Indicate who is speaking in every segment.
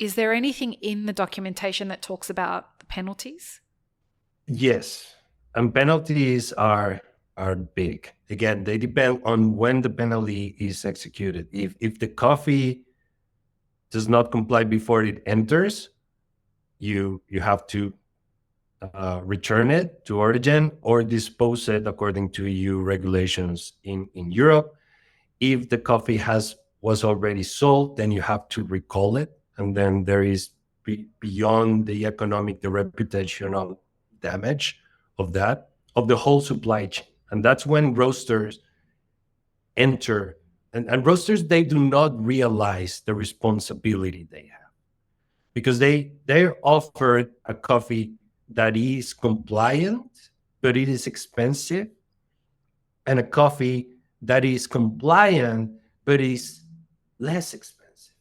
Speaker 1: Is there anything in the documentation that talks about the penalties?
Speaker 2: Yes, and penalties are big. Again, they depend on when the penalty is executed. If the coffee does not comply before it enters, you have to return it to origin or dispose it according to EU regulations in Europe. If the coffee was already sold, then you have to recall it, and then there is beyond the reputational damage of the whole supply chain, and that's when roasters enter. And roasters, they do not realize the responsibility they have, because they're offered a coffee that is compliant, but it is expensive, and a coffee that is compliant, but is less expensive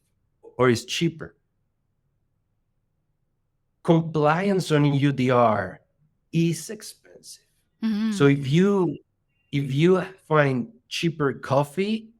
Speaker 2: or is cheaper. Compliance on EUDR is expensive.
Speaker 1: Mm-hmm.
Speaker 2: So if you find cheaper coffee,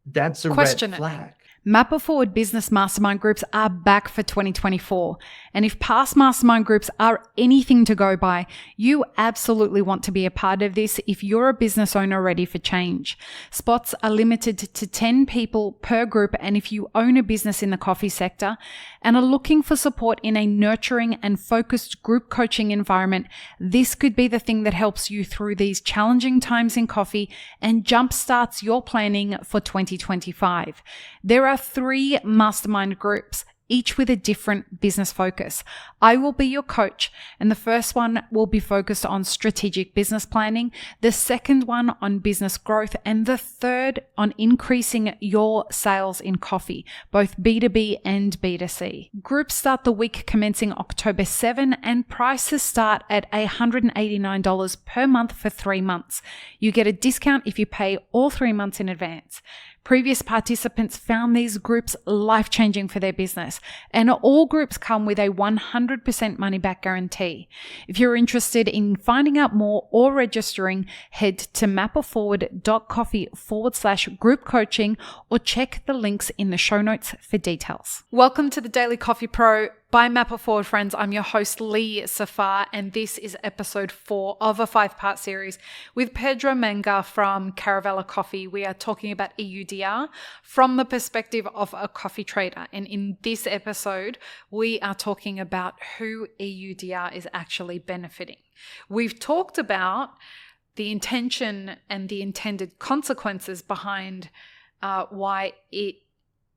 Speaker 2: that's a red flag.
Speaker 1: Map It Forward Business Mastermind groups are back for 2024. And if past mastermind groups are anything to go by, you absolutely want to be a part of this if you're a business owner ready for change. Spots are limited to 10 people per group, and if you own a business in the coffee sector and are looking for support in a nurturing and focused group coaching environment, this could be the thing that helps you through these challenging times in coffee and jumpstarts your planning for 2025. There are 3 mastermind groups, each with a different business focus. I will be your coach, and the first one will be focused on strategic business planning, the second one on business growth, and the third on increasing your sales in coffee, both B2B and B2C. Groups start the week commencing October 7, and prices start at $189 per month for 3 months. You get a discount if you pay all 3 months in advance. Previous participants found these groups life-changing for their business, and all groups come with a 100% money-back guarantee. If you're interested in finding out more or registering, head to mapitforward.coffee/group coaching or check the links in the show notes for details. Welcome to the Daily Coffee Pro by Map It Forward, friends. I'm your host, Lee Safar, and this is episode 4 of a 5-part series with Pedro Manga from Caravela Coffee. We are talking about EUDR from the perspective of a coffee trader. And in this episode, we are talking about who EUDR is actually benefiting. We've talked about the intention and the intended consequences behind why it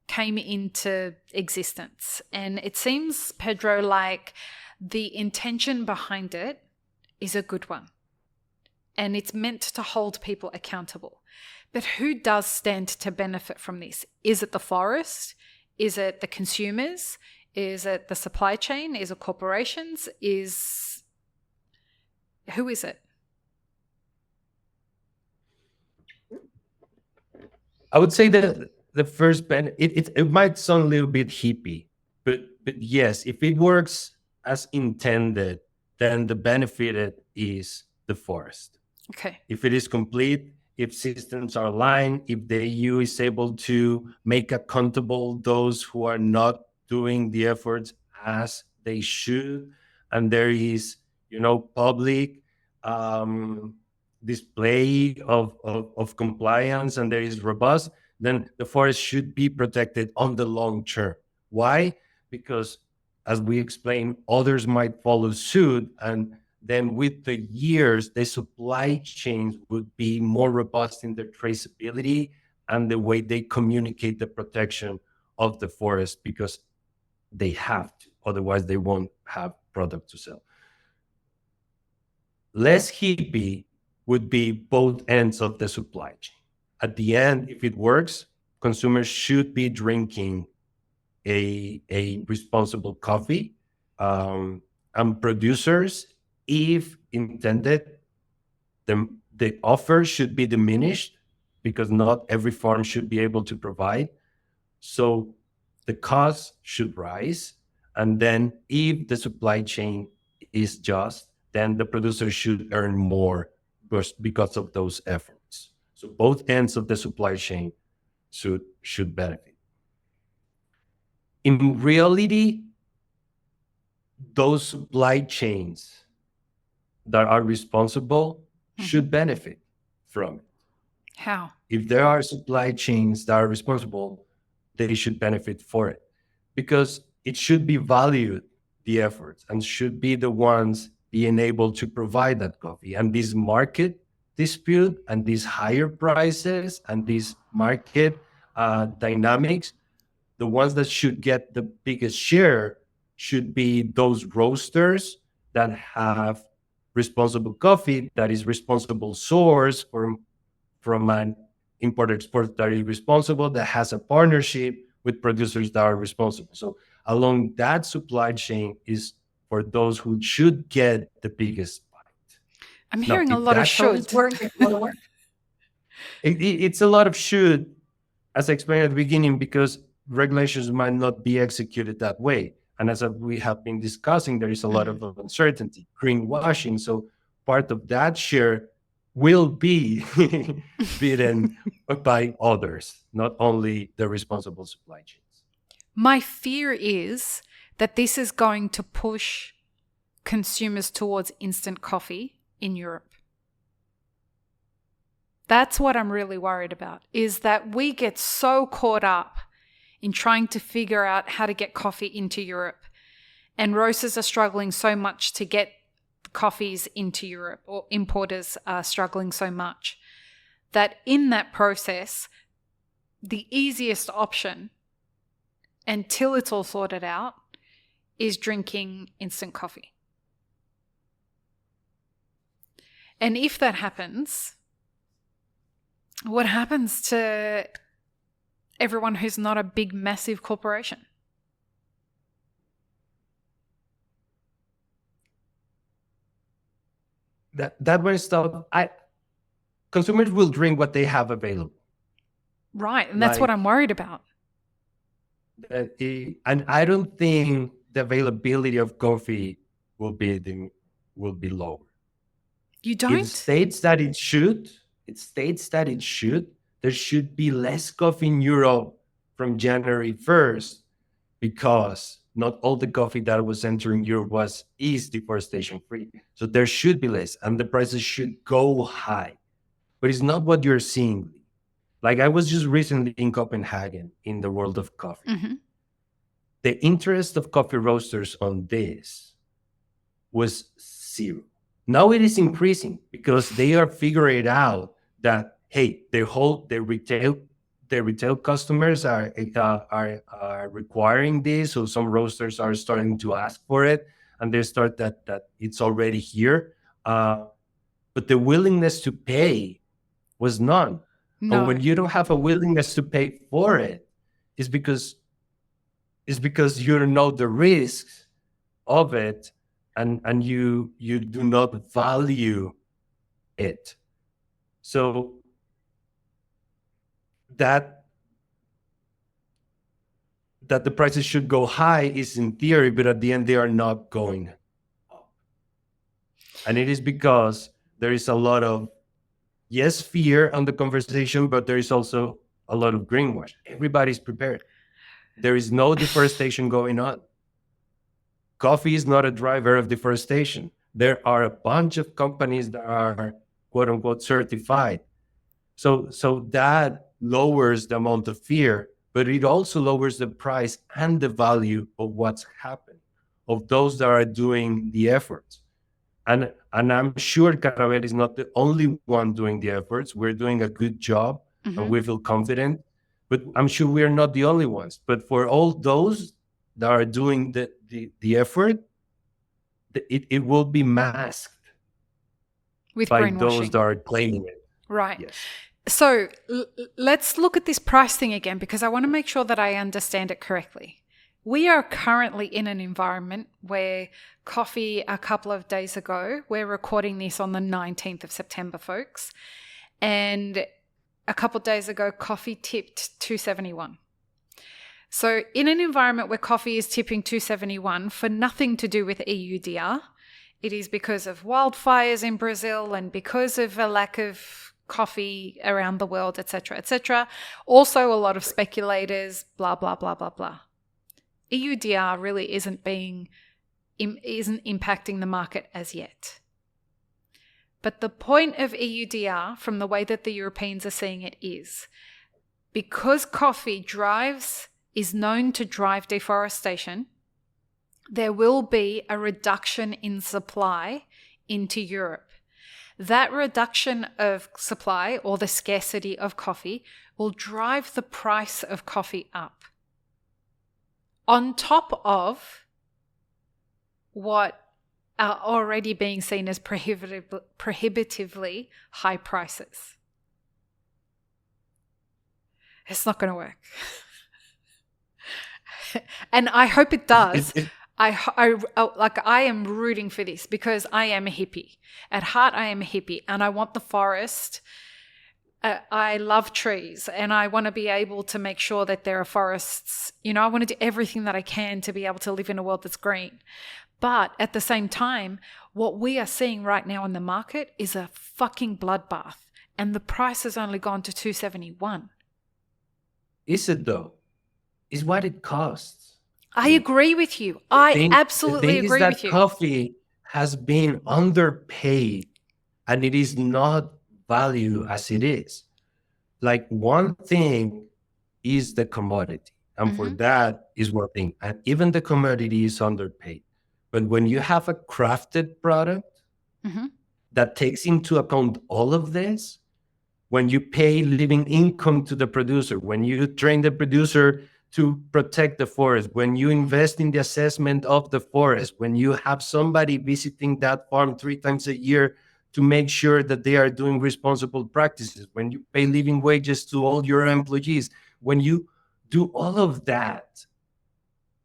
Speaker 1: came into existence. And it seems, Pedro, like the intention behind it is a good one. And it's meant to hold people accountable. But who does stand to benefit from this? Is it the forest? Is it the consumers? Is it the supply chain? Is it corporations? Who is it?
Speaker 2: I would say that the first it might sound a little bit hippie, but yes, if it works as intended, then the benefit is the forest.
Speaker 1: Okay.
Speaker 2: If it is complete, if systems are aligned, if the EU is able to make accountable those who are not doing the efforts as they should, and there is, public display of compliance, and there is robust, then the forest should be protected on the long term. Why? Because, as we explained, others might follow suit, and then with the years, the supply chains would be more robust in their traceability and the way they communicate the protection of the forest, because they have to, otherwise they won't have product to sell. Less hippie would be both ends of the supply chain. At the end, if it works, consumers should be drinking a responsible coffee, and producers, if intended, the offer should be diminished, because not every farm should be able to provide. So the cost should rise. And then if the supply chain is just, then the producer should earn more because of those efforts. So both ends of the supply chain should benefit. in reality, those supply chains that are responsible should benefit from it.
Speaker 1: How?
Speaker 2: If there are supply chains that are responsible, they should benefit for it, because it should be valued, the efforts, and should be the ones being able to provide that coffee. And this market dispute and these higher prices and these market dynamics, the ones that should get the biggest share should be those roasters that have responsible coffee, that is responsible source from an import export that is responsible, that has a partnership with producers that are responsible. So along that supply chain is for those who should get the biggest bite.
Speaker 1: I'm hearing a lot of should.
Speaker 2: It's a lot of should, as I explained at the beginning, because regulations might not be executed that way. And as we have been discussing, there is a lot of uncertainty, greenwashing. So part of that share will be bidden by others, not only the responsible supply chains.
Speaker 1: My fear is that this is going to push consumers towards instant coffee in Europe. That's what I'm really worried about, is that we get so caught up in trying to figure out how to get coffee into Europe, and roasters are struggling so much to get coffees into Europe, or importers are struggling so much, that in that process, the easiest option, until it's all sorted out, is drinking instant coffee. And if that happens, what happens to everyone who's not a big, massive corporation?
Speaker 2: That way stuff, consumers will drink what they have available.
Speaker 1: Right, and that's what I'm worried about.
Speaker 2: And I don't think the availability of coffee will be low.
Speaker 1: You don't?
Speaker 2: It states that it should. There should be less coffee in Europe from January 1st, because not all the coffee that was entering Europe is deforestation free. So there should be less, and the prices should go high. But it's not what you're seeing. Like, I was just recently in Copenhagen in the World of Coffee.
Speaker 1: Mm-hmm.
Speaker 2: The interest of coffee roasters on this was zero. Now it is increasing, because they are figuring out that, hey, the retail customers are requiring this. So some roasters are starting to ask for it, and they start that it's already here. But the willingness to pay was none.
Speaker 1: No.
Speaker 2: And when you don't have a willingness to pay for it, it's because you don't know the risks of it, and you do not value it. So that the prices should go high is in theory, but at the end they are not going up. And it is because there is a lot of, yes, fear on the conversation, but there is also a lot of greenwash. Everybody's prepared. There is no deforestation going on. Coffee is not a driver of deforestation. There are a bunch of companies that are quote unquote certified. So that lowers the amount of fear, but it also lowers the price and the value of what's happened, of those that are doing the efforts. And I'm sure Caravela is not the only one doing the efforts. We're doing a good job, and we feel confident, but I'm sure we're not the only ones. But for all those that are doing the effort, it will be masked
Speaker 1: with
Speaker 2: by
Speaker 1: brainwashing.
Speaker 2: those that are claiming it.
Speaker 1: Right.
Speaker 2: Yes.
Speaker 1: So let's look at this price thing again, because I want to make sure that I understand it correctly. We are currently in an environment where coffee, a couple of days ago, we're recording this on the 19th of September, folks, and a couple of days ago, coffee tipped $2.71. So in an environment where coffee is tipping $2.71 for nothing to do with EUDR, it is because of wildfires in Brazil and because of a lack of coffee around the world, etc., etc. Also, a lot of speculators, blah, blah, blah, blah, blah. EUDR really isn't impacting the market as yet. But the point of EUDR, from the way that the Europeans are seeing it, is because coffee is known to drive deforestation, there will be a reduction in supply into Europe. That reduction of supply, or the scarcity of coffee, will drive the price of coffee up, on top of what are already being seen as prohibitively high prices. It's not going to work. And I hope it does. I am rooting for this because I am a hippie. At heart, I am a hippie, and I want the forest. I love trees, and I want to be able to make sure that there are forests. I want to do everything that I can to be able to live in a world that's green. But at the same time, what we are seeing right now in the market is a fucking bloodbath, and the price has only gone to $271.
Speaker 2: Is it though? Is what it costs.
Speaker 1: I agree with you. I absolutely agree with you.
Speaker 2: Coffee has been underpaid, and it is not valued as it is. Like, one thing is the commodity, and for that is one thing, and even the commodity is underpaid. But when you have a crafted product that takes into account all of this, when you pay living income to the producer, when you train the producer to protect the forest, when you invest in the assessment of the forest, when you have somebody visiting that farm 3 times a year to make sure that they are doing responsible practices, when you pay living wages to all your employees, when you do all of that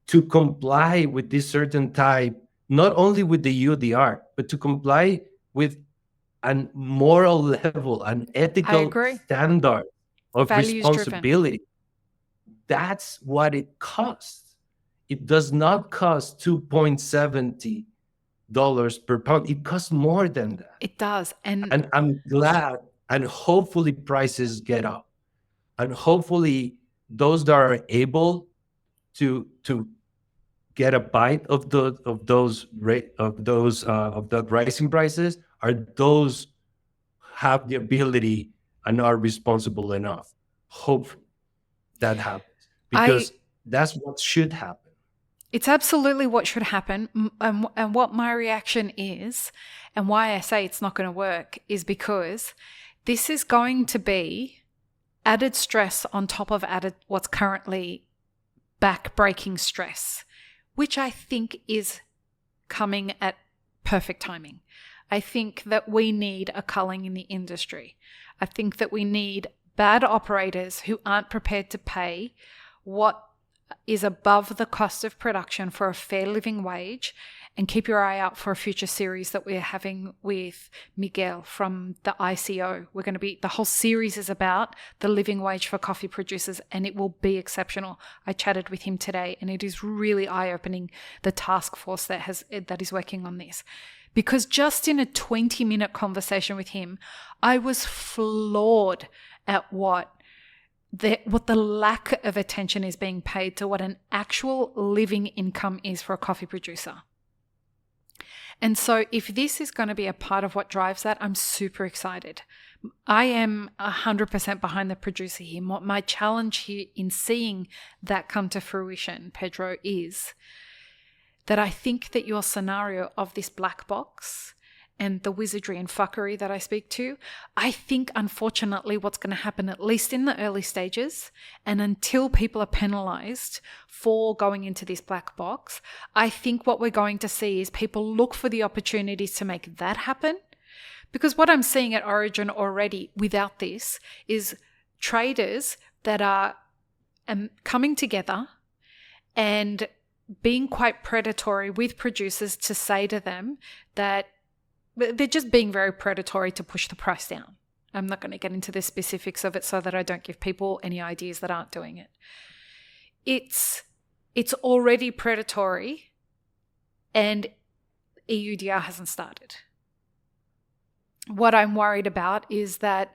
Speaker 2: to comply with this certain type, not only with the EUDR, but to comply with a moral level, an ethical standard of responsibility. That's what it costs. It does not cost $2.70 per pound. It costs more than that.
Speaker 1: It does.
Speaker 2: And I'm glad, and hopefully prices get up. And hopefully those that are able to get a bite of the rising prices are those have the ability and are responsible enough. Hopefully that happens, because that's what should happen.
Speaker 1: It's absolutely what should happen. And what my reaction is, and why I say it's not going to work, is because this is going to be added stress on top of what's currently back-breaking stress, which I think is coming at perfect timing. I think that we need a culling in the industry. I think that we need bad operators who aren't prepared to pay what is above the cost of production for a fair living wage. And keep your eye out for a future series that we're having with Miguel from the ICO. The whole series is about the living wage for coffee producers, and it will be exceptional. I chatted with him today, and it is really eye-opening, the task force that is working on this. Because just in a 20-minute conversation with him, I was floored at what the lack of attention is being paid to what an actual living income is for a coffee producer. And so if this is going to be a part of what drives that, I'm super excited. I am 100% behind the producer here. My challenge here in seeing that come to fruition, Pedro, is that I think that your scenario of this black box and the wizardry and fuckery that I speak to, I think unfortunately what's going to happen, at least in the early stages, and until people are penalized for going into this black box, I think what we're going to see is people look for the opportunities to make that happen. Because what I'm seeing at Origin already without this is traders that are coming together and being quite predatory with producers to say to them that they're just being very predatory to push the price down. I'm not going to get into the specifics of it so that I don't give people any ideas that aren't doing it. It's already predatory, and EUDR hasn't started. What I'm worried about is that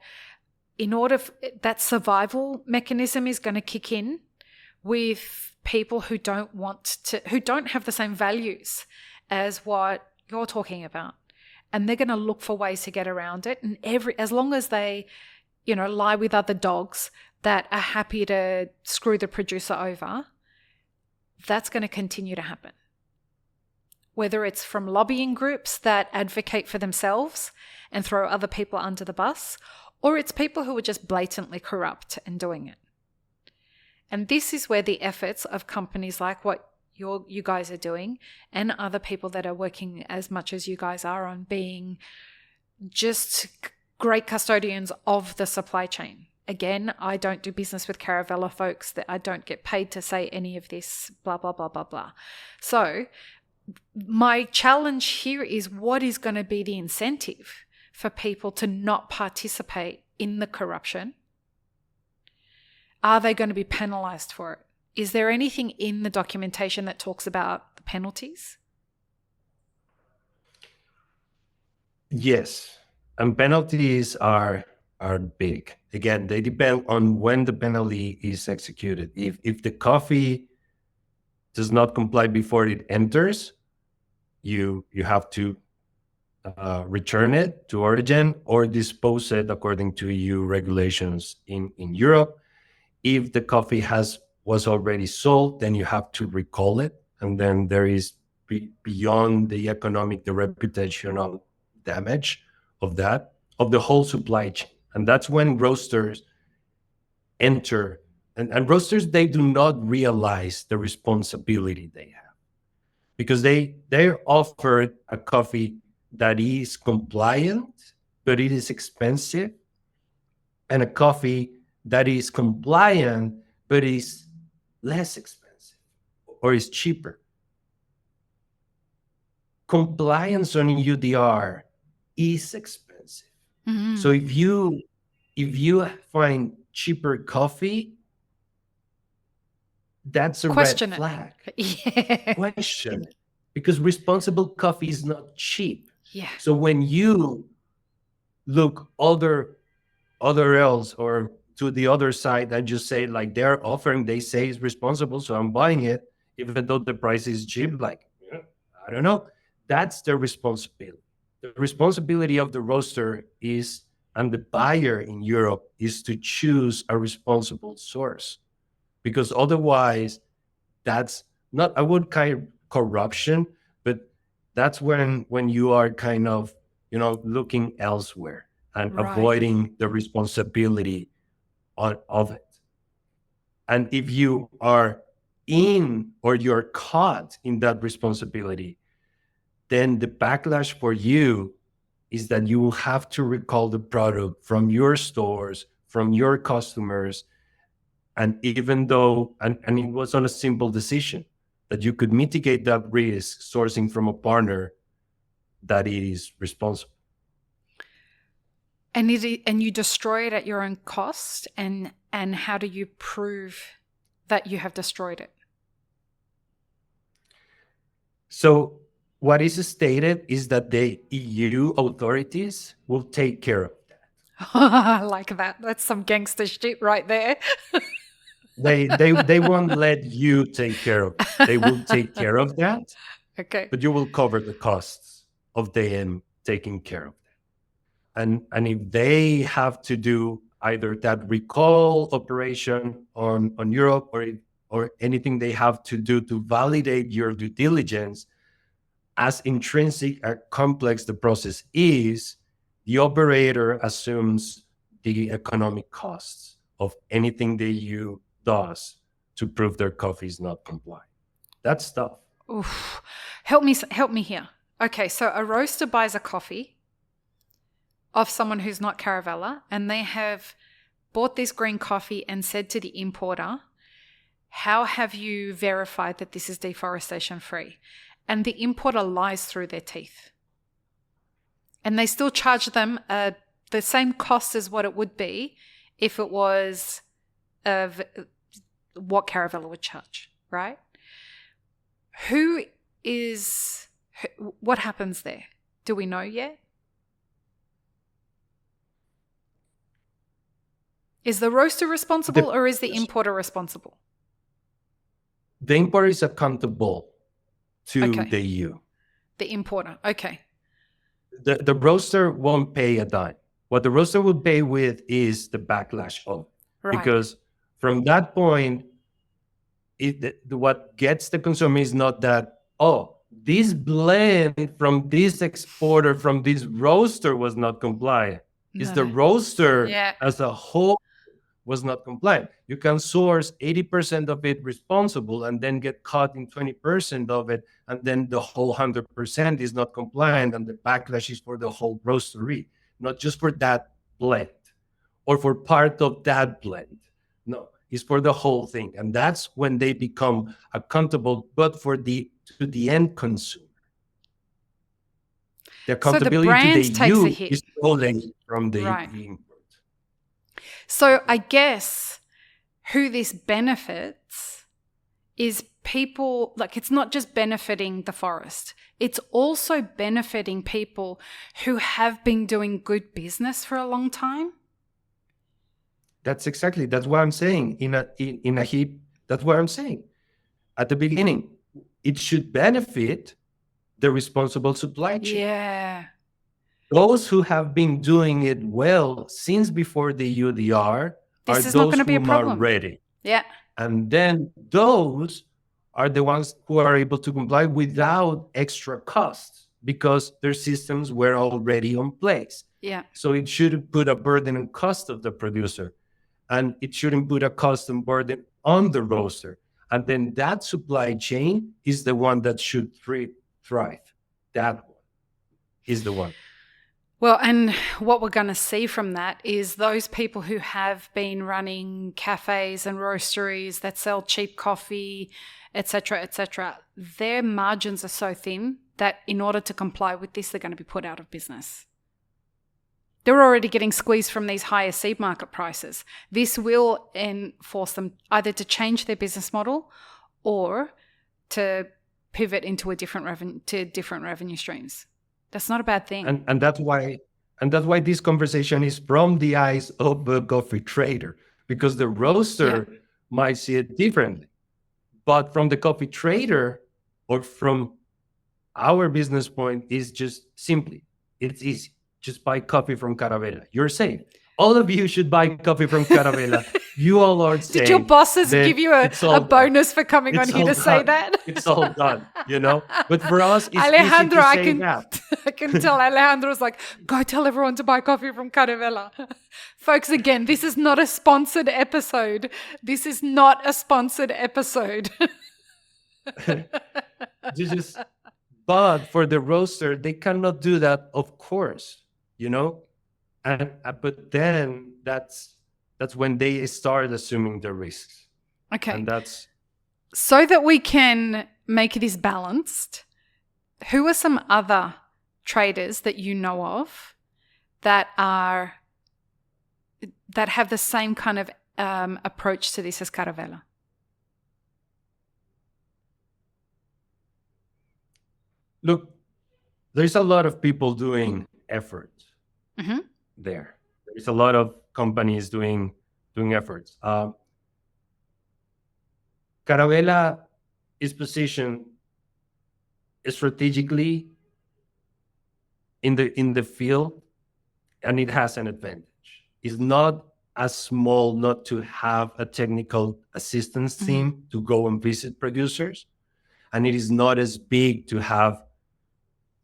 Speaker 1: that survival mechanism is going to kick in with people who don't have the same values as what you're talking about. And they're going to look for ways to get around it. And as long as they, lie with other dogs that are happy to screw the producer over, that's going to continue to happen. Whether it's from lobbying groups that advocate for themselves and throw other people under the bus, or it's people who are just blatantly corrupt and doing it. And this is where the efforts of companies like what you guys are doing and other people that are working as much as you guys are on being just great custodians of the supply chain. Again, I don't do business with Caravela folks, that I don't get paid to say any of this, blah, blah, blah, blah, blah. So my challenge here is, what is going to be the incentive for people to not participate in the corruption? Are they going to be penalized for it? Is there anything in the documentation that talks about the penalties?
Speaker 2: Yes, and penalties are big. Again, they depend on when the penalty is executed. If the coffee does not comply before it enters, you have to return it to origin or dispose it according to EU regulations in Europe. If the coffee was already sold, then you have to recall it. And then there is beyond the reputational damage of the whole supply chain. And that's when roasters enter. And roasters, they do not realize the responsibility they have, because they're offered a coffee that is compliant, but it is expensive, and a coffee that is compliant, but is less expensive or is cheaper. Compliance on EUDR is expensive. Mm-hmm. So if you find cheaper coffee, that's a
Speaker 1: Question
Speaker 2: red flag.
Speaker 1: Yeah.
Speaker 2: Question it. Because responsible coffee is not cheap.
Speaker 1: Yeah.
Speaker 2: So when you look other else or to the other side and just say, like, they're offering, they say it's responsible, so I'm buying it, even though the price is cheap, like, I don't know. That's their responsibility. The responsibility of the roaster is, and the buyer in Europe, is to choose a responsible source. Because otherwise, that's not, I would kind of corruption, but that's when you are kind of, looking elsewhere and avoiding the responsibility of it. And if you are in, or you're caught in that responsibility, then the backlash for you is that you will have to recall the product from your stores, from your customers. And even though, and it was on a simple decision, that you could mitigate that risk sourcing from a partner that is responsible.
Speaker 1: And you destroy it at your own cost, and how do you prove that you have destroyed it?
Speaker 2: So what is stated is that the EU authorities will take care of that.
Speaker 1: I like that. That's some gangster shit right there.
Speaker 2: They won't let you take care of it. They will take care of that.
Speaker 1: Okay.
Speaker 2: But you will cover the costs of them taking care of that. And if they have to do either that recall operation on Europe, or anything they have to do to validate your due diligence, as intrinsic and complex the process is, the operator assumes the economic costs of anything the EU does to prove their coffee is not compliant. That's tough.
Speaker 1: Oof. Help me here. Okay, so a roaster buys a coffee of someone who's not Caravela, and they have bought this green coffee and said to the importer, how have you verified that this is deforestation free? And the importer lies through their teeth. And they still charge them the same cost as what it would be if it was what Caravela would charge, right? What happens there? Do we know yet? Is the roaster responsible, or is the importer responsible?
Speaker 2: The importer is accountable to
Speaker 1: Okay.
Speaker 2: the EU.
Speaker 1: The importer. Okay.
Speaker 2: The roaster won't pay a dime. What the roaster will pay with is the backlash of it.
Speaker 1: Right.
Speaker 2: Because from that point, what gets the consumer is not that, oh, this blend from this exporter, from this roaster was not compliant. It's the roaster as a whole was not compliant. You can source 80% of it responsible and then get caught in 20% of it, and then the whole 100% is not compliant, and the backlash is for the whole roastery, not just for that blend or for part of that blend. No, it's for the whole thing. And that's when they become accountable, but to the end consumer. The accountability to the EU is stolen from the import.
Speaker 1: So I guess who this benefits is people, like, it's not just benefiting the forest. It's also benefiting people who have been doing good business for a long time.
Speaker 2: That's what I'm saying in a heap. That's what I'm saying at the beginning. It should benefit the responsible supply chain.
Speaker 1: Yeah.
Speaker 2: Those who have been doing it well since before the EUDR
Speaker 1: this
Speaker 2: are
Speaker 1: is not
Speaker 2: those
Speaker 1: going to be a
Speaker 2: who
Speaker 1: problem.
Speaker 2: are ready.
Speaker 1: Yeah.
Speaker 2: And then those are the ones who are able to comply without extra costs because their systems were already in place.
Speaker 1: Yeah.
Speaker 2: So it shouldn't put a burden and cost of the producer, and it shouldn't put a cost and burden on the roaster. And then that supply chain is the one that should thrive. That one is the one.
Speaker 1: Well, and what we're going to see from that is those people who have been running cafes and roasteries that sell cheap coffee, etc., their margins are so thin that in order to comply with this, they're going to be put out of business. They're already getting squeezed from these higher seed market prices. This will force them either to change their business model or to pivot into different revenue streams. That's not a bad thing.
Speaker 2: And that's why this conversation is from the eyes of the coffee trader, because the roaster might see it differently. But from the coffee trader or from our business point is just simply, it's easy. Just buy coffee from Caravela. You're safe. All of you should buy coffee from Caravela. You all are safe.
Speaker 1: Did your bosses give you a bonus for coming on here to say that?
Speaker 2: It's all done, you know? But for us, it's
Speaker 1: Alejandro,
Speaker 2: easy to say that.
Speaker 1: I can tell Alejandro's like, go tell everyone to buy coffee from Caravela. Folks, again, this is not a sponsored episode.
Speaker 2: But for the roaster, they cannot do that, of course, you know? But then that's when they start assuming the risks.
Speaker 1: Okay.
Speaker 2: And that's...
Speaker 1: So that we can make this balanced, who are some other traders that you know of that have the same kind of approach to this as Caravela?
Speaker 2: Look, there's a lot of people doing effort there. There's a lot of companies doing efforts. Caravela is positioned strategically in the field, and it has an advantage. It's not as small not to have a technical assistance team to go and visit producers, and it is not as big to have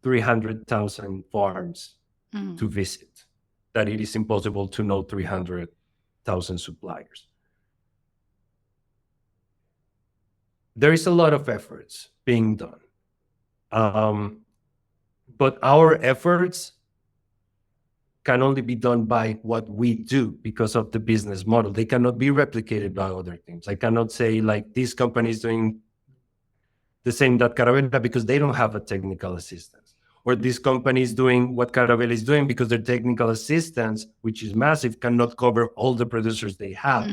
Speaker 2: 300,000 farms to visit, that it is impossible to know 300,000 suppliers. There is a lot of efforts being done. But our efforts can only be done by what we do because of the business model. They cannot be replicated by other teams. I cannot say like this company is doing the same that Caravela because they don't have a technical assistance. Or this company is doing what Caravela is doing because their technical assistance, which is massive, cannot cover all the producers they have.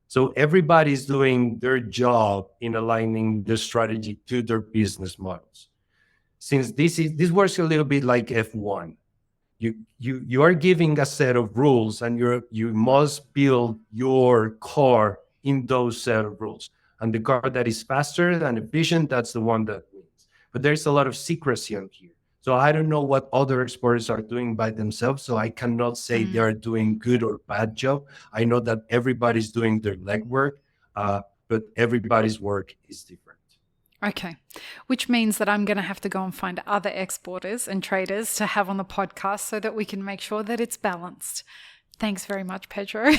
Speaker 2: So everybody's doing their job in aligning the strategy to their business models. Since this works a little bit like F1. You are giving a set of rules, and you must build your car in those set of rules. And the car that is faster and efficient, that's the one that wins. But there's a lot of secrecy on here. So I don't know what other exporters are doing by themselves. So I cannot say they are doing good or bad job. I know that everybody's doing their legwork, but everybody's work is different.
Speaker 1: Okay, which means that I'm going to have to go and find other exporters and traders to have on the podcast so that we can make sure that it's balanced. Thanks very much, Pedro.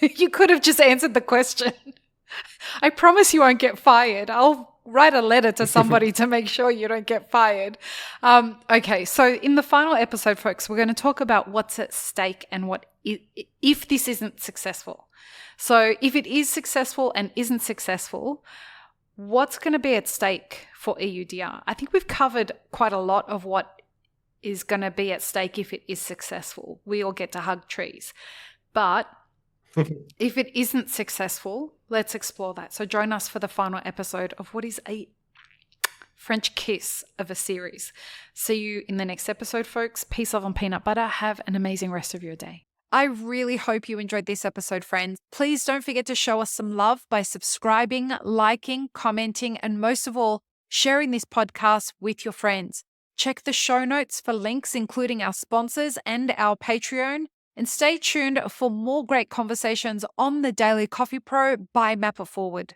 Speaker 1: You could have just answered the question. I promise you won't get fired. I'll write a letter to somebody to make sure you don't get fired. Okay, so in the final episode, folks, we're going to talk about what's at stake and what if this isn't successful. So if it is successful and isn't successful, what's going to be at stake for EUDR? I think we've covered quite a lot of what is going to be at stake if it is successful. We all get to hug trees. But if it isn't successful, let's explore that. So join us for the final episode of what is a French kiss of a series. See you in the next episode, folks. Peace, love, and peanut butter. Have an amazing rest of your day. I really hope you enjoyed this episode, friends. Please don't forget to show us some love by subscribing, liking, commenting, and most of all, sharing this podcast with your friends. Check the show notes for links, including our sponsors and our Patreon. And stay tuned for more great conversations on the Daily Coffee Pro by Map It Forward.